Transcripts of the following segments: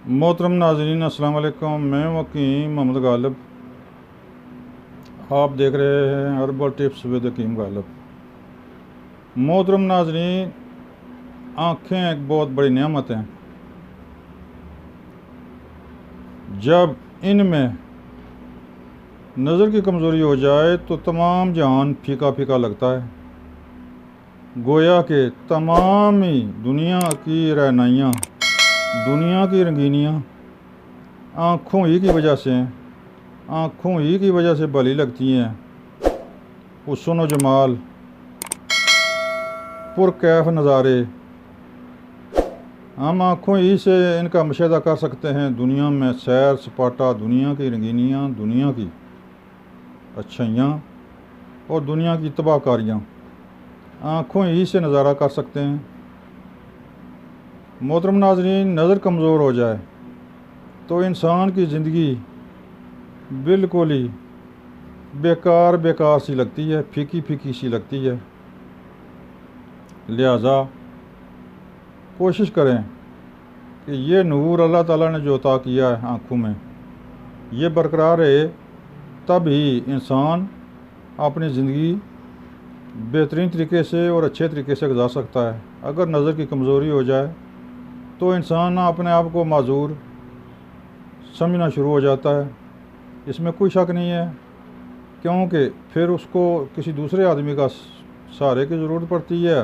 मोहतरम नाज़रीन अस्सलाम वालेकुम। मैं वकीम मोहम्मद गालिब, आप देख रहे हैं हर्बल टिप्स विद हकीम गालिब। मोहतरम नाज़रीन, आँखें एक बहुत बड़ी नेमत हैं। जब इनमें नज़र की कमज़ोरी हो जाए तो तमाम जहान फीका फीका लगता है, गोया के तमाम ही दुनिया की रहनाइयाँ, दुनिया की रंगीनियाँ आँखों ही की वजह से भली लगती हैं। हुस्न व जमाल, पुरकैफ नज़ारे हम आँखों ही से इनका मुशाहिदा कर सकते हैं। दुनिया में सैर सपाटा, दुनिया की रंगीनियाँ, दुनिया की अच्छाइयाँ और दुनिया की तबाहकारियाँ आँखों ही से नज़ारा कर सकते हैं। मोहतरम नाज़रीन, नज़र कमज़ोर हो जाए तो इंसान की ज़िंदगी बिल्कुल ही बेकार सी लगती है, फीकी फीकी सी लगती है। लिहाजा कोशिश करें कि ये नूर अल्लाह ताला ने जो अता किया है आँखों में, ये बरकरार रहे, तब ही इंसान अपनी ज़िंदगी बेहतरीन तरीके से और अच्छे तरीके से गुजार सकता है। अगर नज़र की कमज़ोरी हो जाए तो इंसान अपने आप को माजूर समझना शुरू हो जाता है। इसमें कोई शक नहीं है, क्योंकि फिर उसको किसी दूसरे आदमी का सहारे की ज़रूरत पड़ती है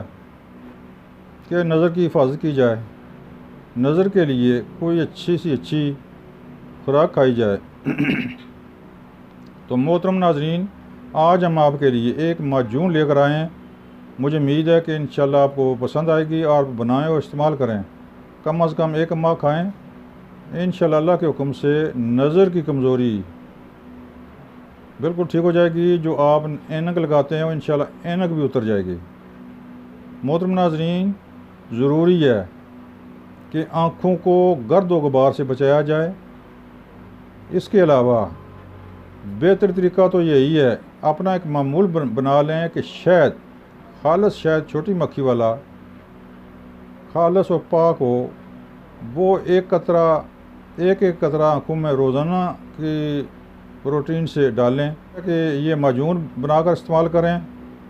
कि नज़र की हिफाजत की जाए, नज़र के लिए कोई अच्छी खुराक खाई जाए। तो मोहतरम नाज़रीन, आज हम आपके लिए एक माजून लेकर आए हैं। मुझे उम्मीद है कि इंशाल्लाह आपको पसंद आएगी और बनाएं और इस्तेमाल करें। कम अज़ कम एक माह खाएं, इंशाल्लाह अल्लाह के हुक्म से नज़र की कमज़ोरी बिल्कुल ठीक हो जाएगी। जो आप ऐनक लगाते हैं इंशाल्लाह ऐनक भी उतर जाएगी। मोहतरम नाज़रीन, ज़रूरी है कि आँखों को गर्द व गुबार से बचाया जाए। इसके अलावा बेहतर तरीका तो यही है, अपना एक मामूल बना लें कि शहद, खालस शहद, छोटी मक्खी वाला, खालस और पाक हो, वो एक कतरा आँखों में रोज़ाना की रूटीन से डालें कि ये माजून बनाकर इस्तेमाल करें।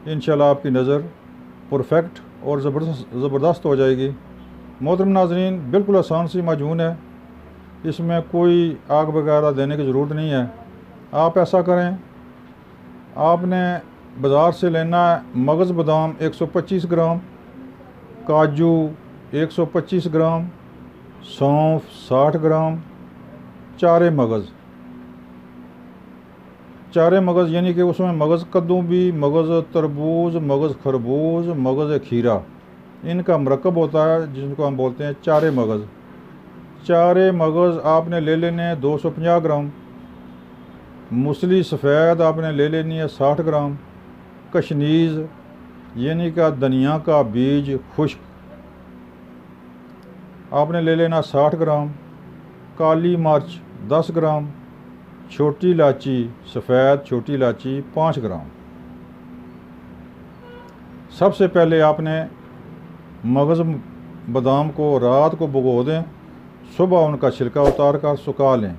इंशाल्लाह आपकी नज़र परफेक्ट और ज़बरदस्त हो जाएगी। मोहतरम नाज़रीन, बिल्कुल आसान सी माजून है, इसमें कोई आग वगैरह देने की ज़रूरत नहीं है। आप ऐसा करें, आपने बाज़ार से लेना है मगज़ बादाम 125 ग्राम, काजू 125 ग्राम, सौंफ 60 ग्राम, चारे मगज़ यानी कि उसमें मगज़ कद्दू भी, मगज़ तरबूज, मगज़ खरबूज, मगज़ खीरा, इनका मरकब होता है जिसको हम बोलते हैं चारे मगज़। चारे मगज़ आपने ले लेने हैं 250 ग्राम। मूसली सफ़ेद आपने ले लेनी है 60 ग्राम। कशनीज़ यानी कि धनिया का बीज खुश्क आपने ले लेना 60 ग्राम। काली मिर्च 10 ग्राम। छोटी इलायची सफ़ेद, छोटी इलायची 5 ग्राम। सबसे पहले आपने मगज़ बादाम को रात को भिगो दें, सुबह उनका छिलका उतार कर सुखा लें।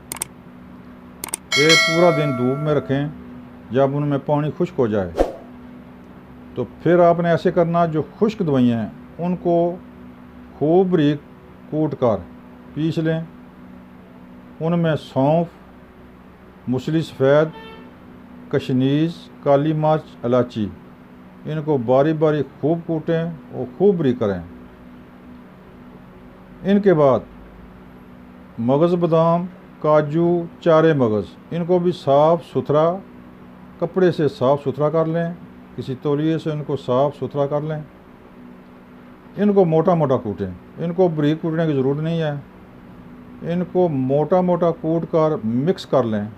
एक पूरा दिन धूप में रखें। जब उनमें पानी खुश्क हो जाए तो फिर आपने ऐसे करना, जो खुश्क दवाइयाँ हैं उनको खूब बारीक कूट कर पीस लें। उनमें सौंफ, मूसली सफ़ेद, कशनीज़, काली मिर्च, इलायची, इनको बारी बारी खूब कूटें और खूब बारीक करें। इनके बाद मगज़ बादाम, काजू, चारे मगज़, इनको भी साफ़ सुथरा कपड़े से साफ़ सुथरा कर लें, किसी तौलिए से इनको साफ़ सुथरा कर लें। इनको मोटा मोटा कूटें, इनको बारीक कूटने की ज़रूरत नहीं है। इनको मोटा मोटा कूट कर मिक्स कर लें,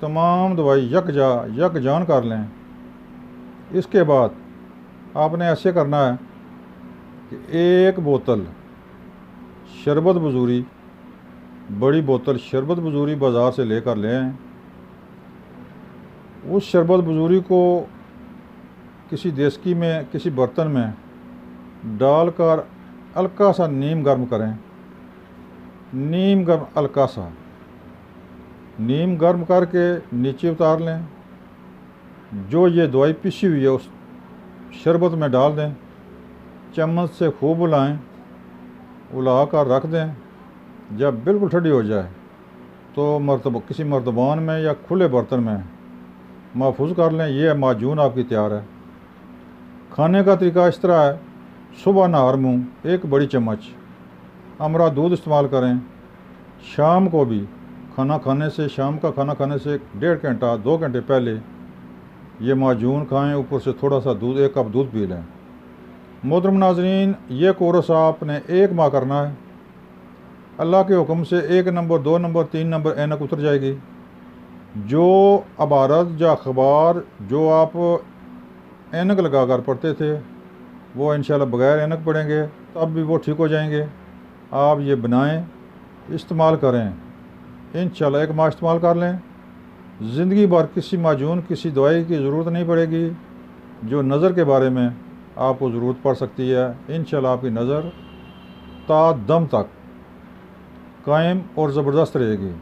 तमाम दवाई यकजान कर लें। इसके बाद आपने ऐसे करना है कि एक बोतल शरबत बजूरी, बड़ी बोतल शरबत बजूरी बाज़ार से लेकर लें। उस शरबत बजूरी को किसी देसकी में, किसी बर्तन में डालकर हल्का सा नीम गर्म करें। नीम गर्म हल्का सा नीम गर्म करके नीचे उतार लें। जो ये दवाई पिसी हुई है उस शरबत में डाल दें, चम्मच से खूब उलाएं, उला कर रख दें। जब बिल्कुल ठंडी हो जाए तो किसी मर्तबान में या खुले बर्तन में महफूज कर लें। ये माजून आपकी तैयार है। खाने का तरीका इस तरह है, सुबह नहर मुँह 1 बड़ी चम्मच अमरा दूध इस्तेमाल करें। शाम को भी शाम का खाना खाने से 1.5 घंटा 2 घंटे पहले ये माजून खाएं, ऊपर से थोड़ा सा दूध 1 कप दूध पी लें। मोहतरम नाज़रीन, ये कोर्स आपने 1 माह करना है। अल्लाह के हुक्म से 1 नंबर 2 नंबर 3 नंबर ऐनक उतर जाएगी। जो अबारत या अखबार जो आप ऐनक लगा कर पढ़ते थे वो इंशाल्लाह बग़ैर ऐनक पढ़ेंगे तब भी वो ठीक हो जाएंगे। आप ये बनाएं, इस्तेमाल करें, इंशाल्लाह 1 माह इस्तेमाल कर लें। ज़िंदगी भर किसी माजून किसी दवाई की ज़रूरत नहीं पड़ेगी। जो नज़र के बारे में आपको ज़रूरत पड़ सकती है, इंशाल्लाह आपकी नज़र ता दम तक कायम और ज़बरदस्त रहेगी।